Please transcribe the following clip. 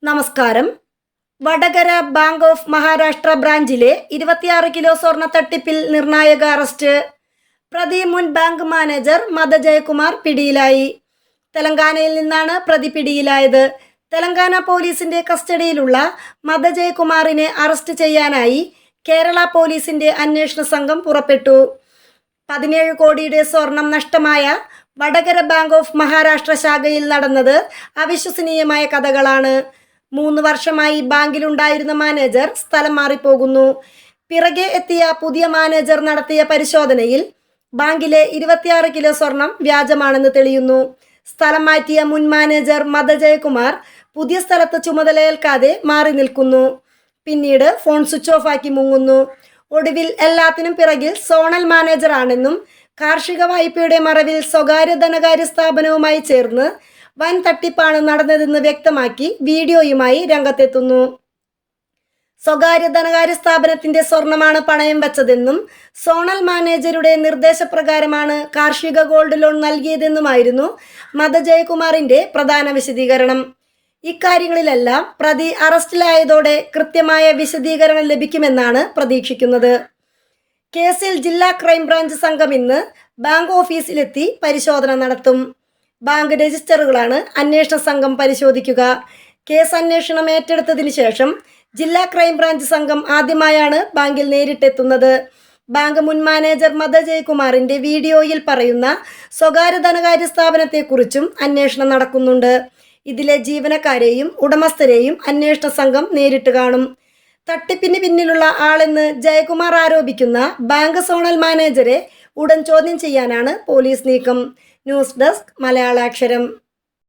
നമസ്കാരം. Vadakara bank of Maharashtra ബ്രാഞ്ചിലെ 26 kilo സ്വർണ്ണ തട്ടിപ്പിൽ നിർണായക അറസ്റ്റ്. പ്രതി മുൻ ബാങ്ക് മാനേജർ മദ ജയകുമാർ പിടിയിലായി. തെലങ്കാനയിൽ നിന്നാണ് പ്രതി പിടിയിലായത്. തെലങ്കാന പോലീസിന്റെ കസ്റ്റഡിയിലുള്ള മദ ജയകുമാറിനെ അറസ്റ്റ് ചെയ്യാനായി കേരള പോലീസിന്റെ അന്വേഷണ സംഘം പുറപ്പെട്ടു. 17 കോടിയുടെ സ്വർണം നഷ്ടമായ വടകര ബാങ്ക് ഓഫ് മഹാരാഷ്ട്ര ശാഖയിൽ നടന്നത് അവിശ്വസനീയമായ കഥകളാണ്. 3 വർഷമായി ബാങ്കിലുണ്ടായിരുന്ന മാനേജർ സ്ഥലം മാറിപ്പോകുന്നു. പിറകെ എത്തിയ പുതിയ മാനേജർ നടത്തിയ പരിശോധനയിൽ ബാങ്കിലെ 26 കിലോ സ്വർണം വ്യാജമാണെന്ന് തെളിയുന്നു. സ്ഥലം മാറ്റിയ മുൻ മാനേജർ മദ ജയകുമാർ പുതിയ സ്ഥലത്ത് ചുമതലയേൽക്കാതെ മാറി നിൽക്കുന്നു. പിന്നീട് ഫോൺ സ്വിച്ച് ഓഫ് ആക്കി മുങ്ങുന്നു. ഒടുവിൽ എല്ലാത്തിനും പിറകിൽ സോണൽ മാനേജറാണെന്നും കാർഷിക വായ്പയുടെ മറവിൽ സ്വകാര്യ ധനകാര്യ സ്ഥാപനവുമായി ചേർന്ന് വൻ തട്ടിപ്പാണ് നടന്നതെന്ന് വ്യക്തമാക്കി വീഡിയോയുമായി രംഗത്തെത്തുന്നു. സ്വകാര്യ ധനകാര്യ സ്ഥാപനത്തിന്റെ സ്വർണമാണ് പണയം വെച്ചതെന്നും സോണൽ മാനേജരുടെ നിർദ്ദേശപ്രകാരമാണ് കാർഷിക ഗോൾഡ് ലോൺ നൽകിയതെന്നുമായിരുന്നു മദ ജയകുമാറിന്റെ പ്രധാന വിശദീകരണം. ഇക്കാര്യങ്ങളിലെല്ലാം പ്രതി അറസ്റ്റിലായതോടെ കൃത്യമായ വിശദീകരണം ലഭിക്കുമെന്നാണ് പ്രതീക്ഷിക്കുന്നത്. കേസിൽ ജില്ലാ ക്രൈംബ്രാഞ്ച് സംഘം ഇന്ന് ബാങ്ക് ഓഫീസിലെത്തി പരിശോധന നടത്തും. ബാങ്ക് രജിസ്റ്ററുകളാണ് അന്വേഷണ സംഘം പരിശോധിക്കുക. കേസ് അന്വേഷണം ഏറ്റെടുത്തതിനു ശേഷം ജില്ലാ ക്രൈംബ്രാഞ്ച് സംഘം ആദ്യമായാണ് ബാങ്കിൽ നേരിട്ടെത്തുന്നത്. ബാങ്ക് മുൻ മാനേജർ മദ ജയകുമാറിന്റെ വീഡിയോയിൽ പറയുന്ന സ്വകാര്യ ധനകാര്യ സ്ഥാപനത്തെക്കുറിച്ചും അന്വേഷണം നടക്കുന്നുണ്ട്. ഇതിലെ ജീവനക്കാരെയും ഉടമസ്ഥരെയും അന്വേഷണ സംഘം നേരിട്ട് കാണും. തട്ടിപ്പിന് പിന്നിലുള്ള ആളെന്ന് ജയകുമാർ ആരോപിക്കുന്ന ബാങ്ക് സോണൽ മാനേജരെ ഉടൻ ചോദ്യം ചെയ്യാനാണ് പോലീസ് നീക്കം. News desk മലയാളാക്ഷരം.